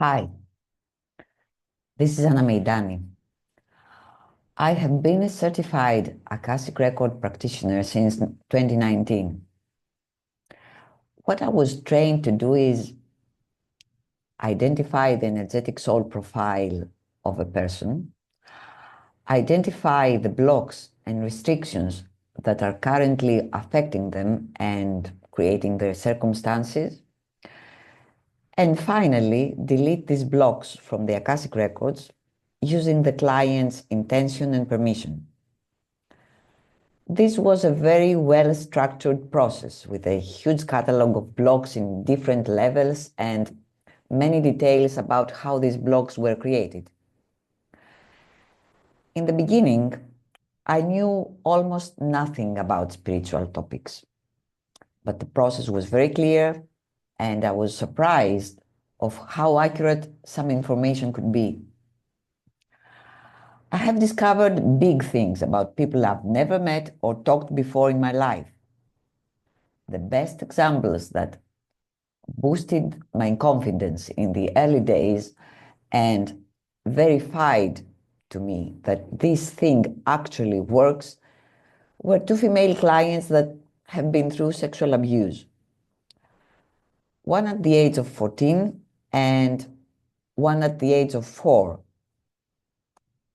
Hi, this is Anna Meidani. I have been a certified Akashic Record practitioner since 2019. What I was trained to do is identify the energetic soul profile of a person, identify the blocks and restrictions that are currently affecting them and creating their circumstances, and finally delete these blocks from the Akashic Records using the client's intention and permission. This was a very well-structured process with a huge catalog of blocks in different levels and many details about how these blocks were created. In the beginning, I knew almost nothing about spiritual topics, but the process was very clear and I was surprised of how accurate some information could be. I have discovered big things about people I've never met or talked before in my life. The best examples that boosted my confidence in the early days and verified to me that this thing actually works were two female clients that have been through sexual abuse. One at the age of 14 and one at the age of 4.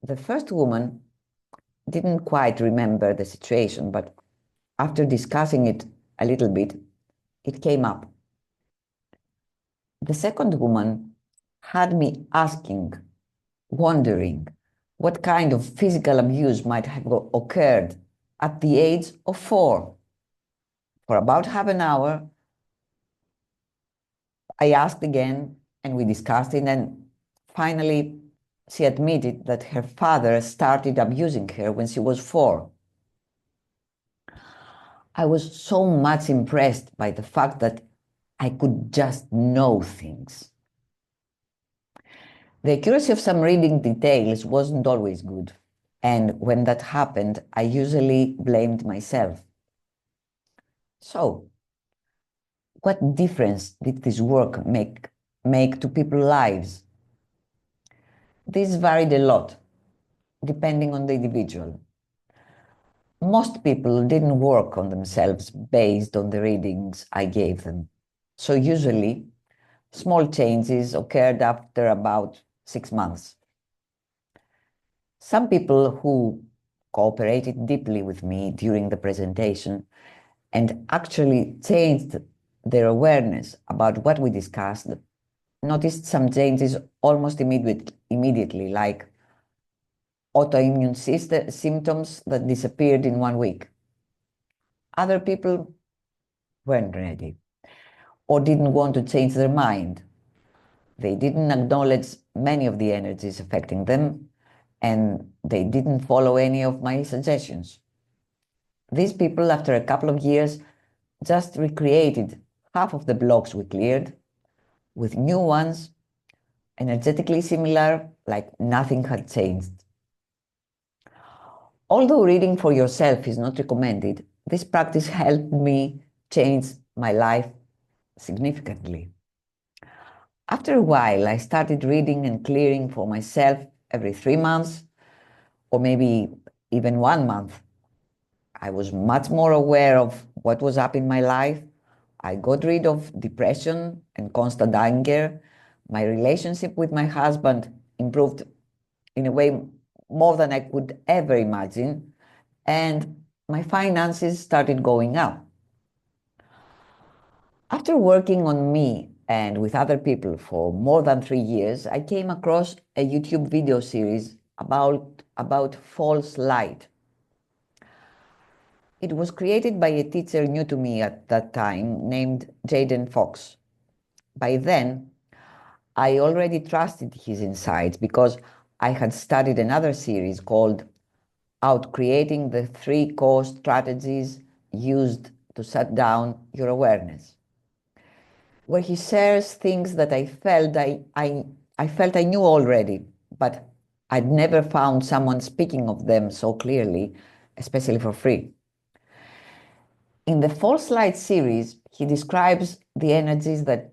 The first woman didn't quite remember the situation, but after discussing it a little bit, it came up. The second woman had me asking, wondering what kind of physical abuse might have occurred at the age of 4. For about half an hour, I asked again and we discussed it, and finally she admitted that her father started abusing her when she was 4. I was so much impressed by the fact that I could just know things. The accuracy of some reading details wasn't always good, and when that happened, I usually blamed myself. So, what difference did this work make to people's lives? This varied a lot, depending on the individual. Most people didn't work on themselves based on the readings I gave them. So usually, small changes occurred after about 6 months. Some people who cooperated deeply with me during the presentation and actually changed their awareness about what we discussed noticed some changes almost immediately, like autoimmune symptoms that disappeared in 1 week. Other people weren't ready or didn't want to change their mind. They didn't acknowledge many of the energies affecting them, and they didn't follow any of my suggestions. These people, after a couple of years, just recreated half of the blocks we cleared with new ones, energetically similar, like nothing had changed. Although reading for yourself is not recommended, this practice helped me change my life significantly. After a while, I started reading and clearing for myself every 3 months, or maybe even 1 month. I was much more aware of what was up in my life. I got rid of depression and constant anger. My relationship with my husband improved in a way more than I could ever imagine, and my finances started going up. After working on me and with other people for more than 3 years, I came across a YouTube video series about false light. It was created by a teacher new to me at that time named Jaden Fox. By then, I already trusted his insights because I had studied another series called Out Creating the 3 Core Strategies Used to Shut Down Your Awareness, where he shares things that I felt I knew already, but I'd never found someone speaking of them so clearly, especially for free. In the False Light series, he describes the energies that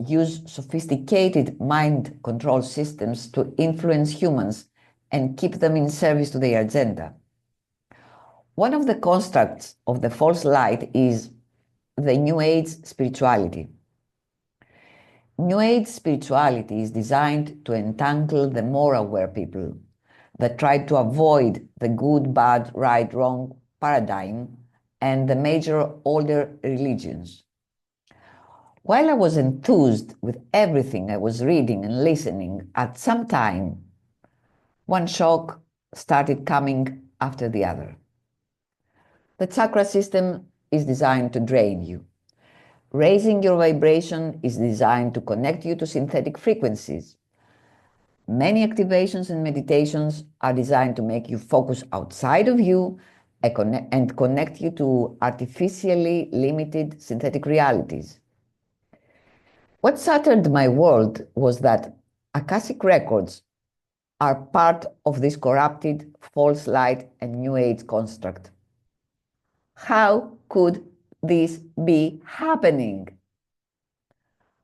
use sophisticated mind control systems to influence humans and keep them in service to their agenda. One of the constructs of the false light is the New Age spirituality. New Age spirituality is designed to entangle the more aware people that try to avoid the good, bad, right, wrong paradigm and the major older religions. While I was enthused with everything I was reading and listening, at some time, one shock started coming after the other. The chakra system is designed to drain you. Raising your vibration is designed to connect you to synthetic frequencies. Many activations and meditations are designed to make you focus outside of you and connect you to artificially limited synthetic realities. What shattered my world was that Akashic Records are part of this corrupted false light and New Age construct. How could this be happening?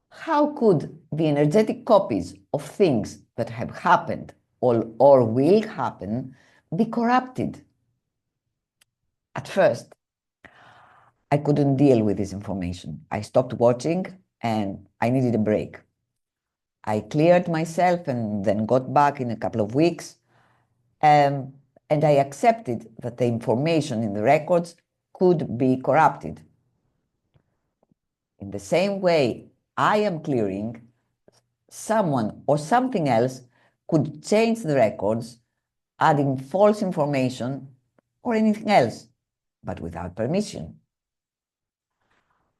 How could the energetic copies of things that have happened or will happen be corrupted? At first, I couldn't deal with this information. I stopped watching and I needed a break. I cleared myself and then got back in a couple of weeks. And I accepted that the information in the records could be corrupted. In the same way I am clearing, someone or something else could change the records, adding false information or anything else, but without permission.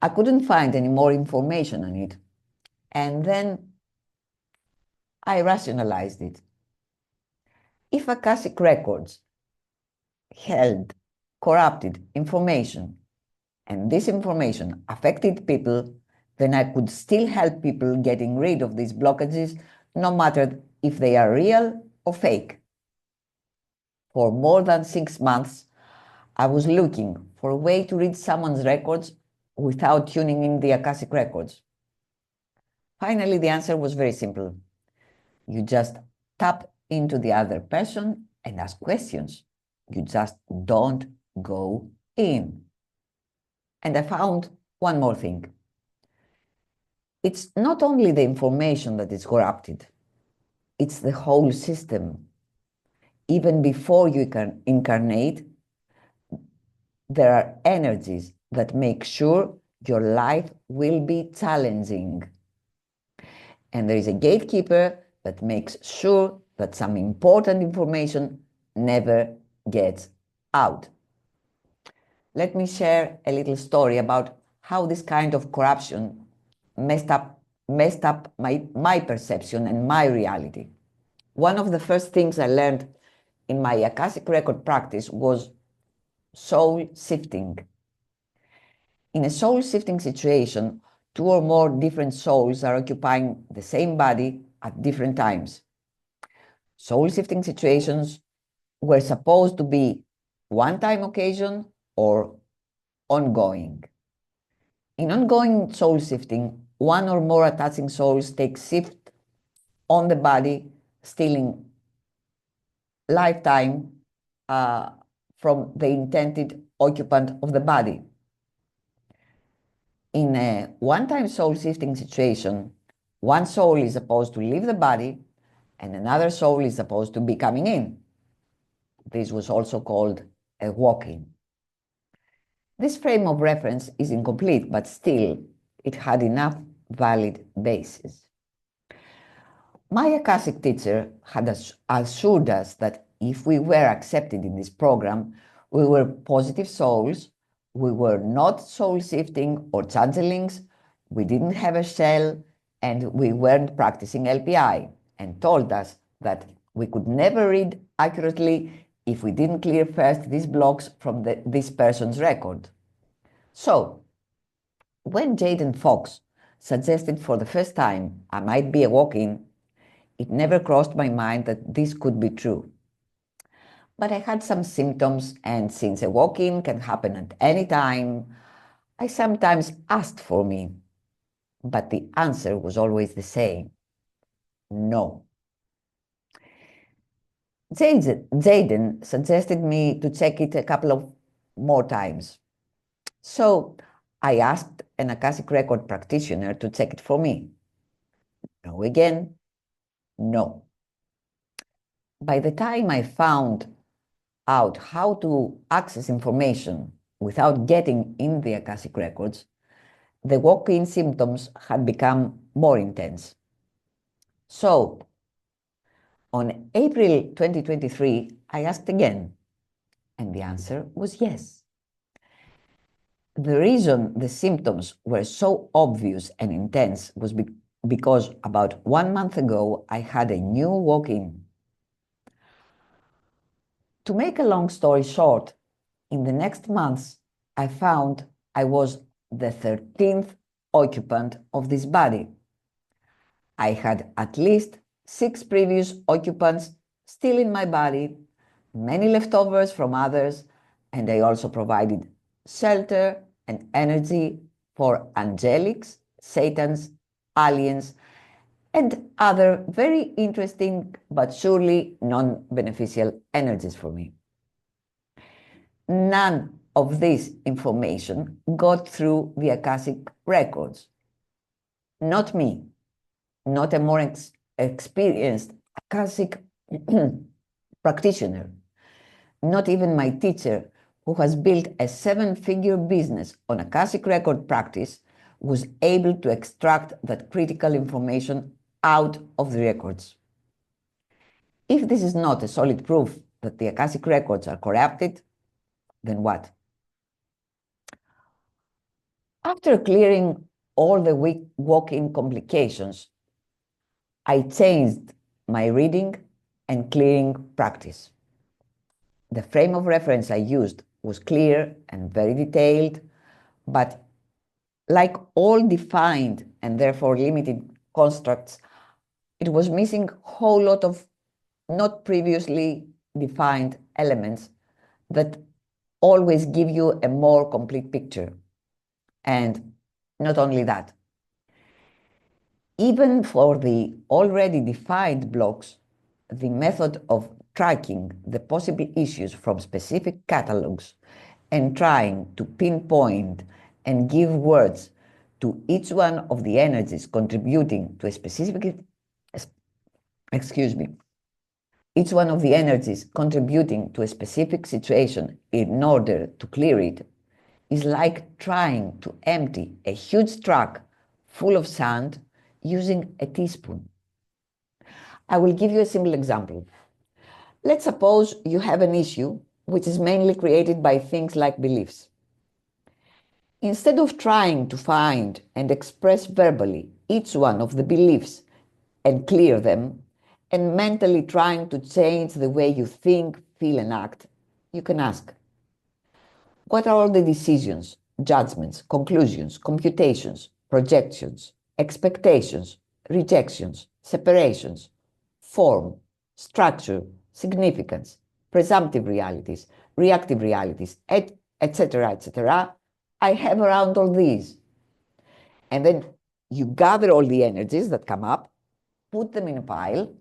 I couldn't find any more information on it, and then I rationalized it. If Akashic Records held corrupted information and this information affected people, then I could still help people getting rid of these blockages, no matter if they are real or fake. For more than 6 months, I was looking for a way to read someone's records without tuning in the Akashic Records. Finally, the answer was very simple. You just tap into the other person and ask questions. You just don't go in. And I found one more thing. It's not only the information that is corrupted, it's the whole system. Even before you can incarnate, there are energies that make sure your life will be challenging. And there is a gatekeeper that makes sure that some important information never gets out. Let me share a little story about how this kind of corruption messed up my perception and my reality. One of the first things I learned in my Akashic record practice was soul shifting. In a soul shifting situation, two or more different souls are occupying the same body at different times. Soul shifting situations were supposed to be one-time occasion or ongoing. In ongoing soul shifting, one or more attaching souls take shift on the body, stealing lifetime from the intended occupant of the body. In a one-time soul shifting situation, one soul is supposed to leave the body and another soul is supposed to be coming in. This was also called a walk-in. This frame of reference is incomplete, but still it had enough valid basis. My Akashic teacher had assured us that if we were accepted in this program, we were positive souls, we were not soul shifting or changelings, we didn't have a shell, and we weren't practicing LPI, and told us that we could never read accurately if we didn't clear first these blocks from this person's record. So, when Jaden Fox suggested for the first time I might be a walk-in, it never crossed my mind that this could be true. But I had some symptoms, and since a walk-in can happen at any time, I sometimes asked for me. but the answer was always the same: no. Jaden suggested me to check it a couple of more times. So I asked an Akashic Record practitioner to check it for me. No again, no. By the time I found out how to access information without getting in the Akashic Records, the walk-in symptoms had become more intense. So, on April 2023, I asked again, and the answer was yes. The reason the symptoms were so obvious and intense was because about 1 month ago, I had a new walk-in. To make a long story short, in the next months, I found I was the 13th occupant of this body. I had at least 6 previous occupants still in my body, many leftovers from others, and I also provided shelter and energy for angelics, satans, aliens, and other very interesting but surely non-beneficial energies for me. None of this information got through the Akashic Records. Not me, not a more experienced Akashic practitioner, not even my teacher, who has built a 7-figure business on Akashic Record practice, was able to extract that critical information out of the records. If this is not a solid proof that the Akashic Records are corrupted, then what? After clearing all the walk-in complications, I changed my reading and clearing practice. The frame of reference I used was clear and very detailed, but like all defined and therefore limited constructs, it was missing a whole lot of not previously defined elements that always give you a more complete picture. And not only that, even for the already defined blocks, the method of tracking the possible issues from specific catalogs and trying to pinpoint and give words to each one of the energies contributing to a specific, each one of the energies contributing to a specific situation in order to clear it is like trying to empty a huge truck full of sand using a teaspoon. I will give you a simple example. Let's suppose you have an issue which is mainly created by things like beliefs. Instead of trying to find and express verbally each one of the beliefs and clear them, and mentally trying to change the way you think, feel, and act, you can ask, what are all the decisions, judgments, conclusions, computations, projections, expectations, rejections, separations, form, structure, significance, presumptive realities, reactive realities, etc., etc., I have around all these? And then you gather all the energies that come up, put them in a pile,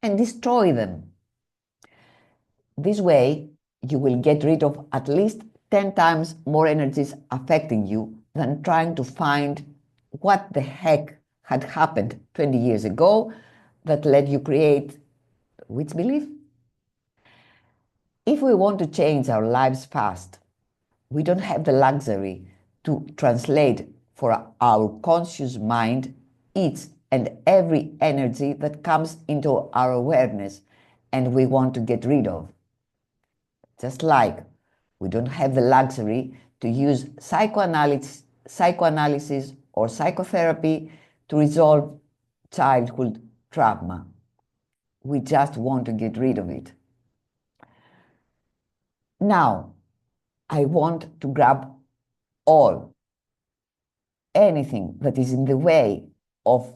and destroy them. This way, you will get rid of at least 10 times more energies affecting you than trying to find what the heck had happened 20 years ago that led you create which belief? If we want to change our lives fast, we don't have the luxury to translate for our conscious mind each and every energy that comes into our awareness and we want to get rid of. Just like we don't have the luxury to use psychoanalysis or psychotherapy to resolve childhood trauma. We just want to get rid of it. Now, I want to grab anything that is in the way of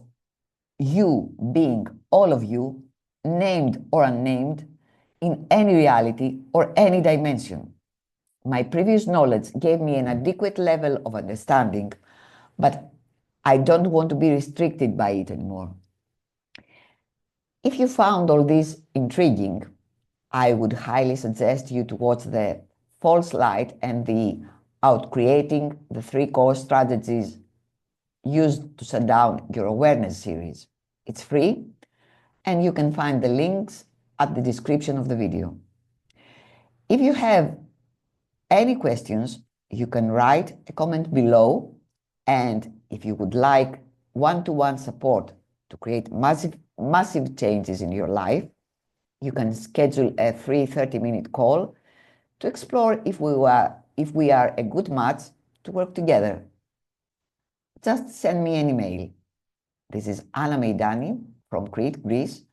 you being all of you, named or unnamed, in any reality or any dimension. My previous knowledge gave me an adequate level of understanding, but I don't want to be restricted by it anymore. If you found all this intriguing, I would highly suggest you to watch the false light and the Outcreating the Three Core Strategies Used to Shut Down Your Awareness series. It's free, and you can find the links at the description of the video. If you have any questions, you can write a comment below, and if you would like one-to-one support to create massive changes in your life, you can schedule a free 30-minute call to explore if we are a good match to work together. Just send me an email. This is Anna Meidani from Crete, Greece,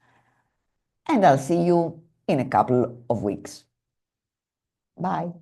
and I'll see you in a couple of weeks. Bye.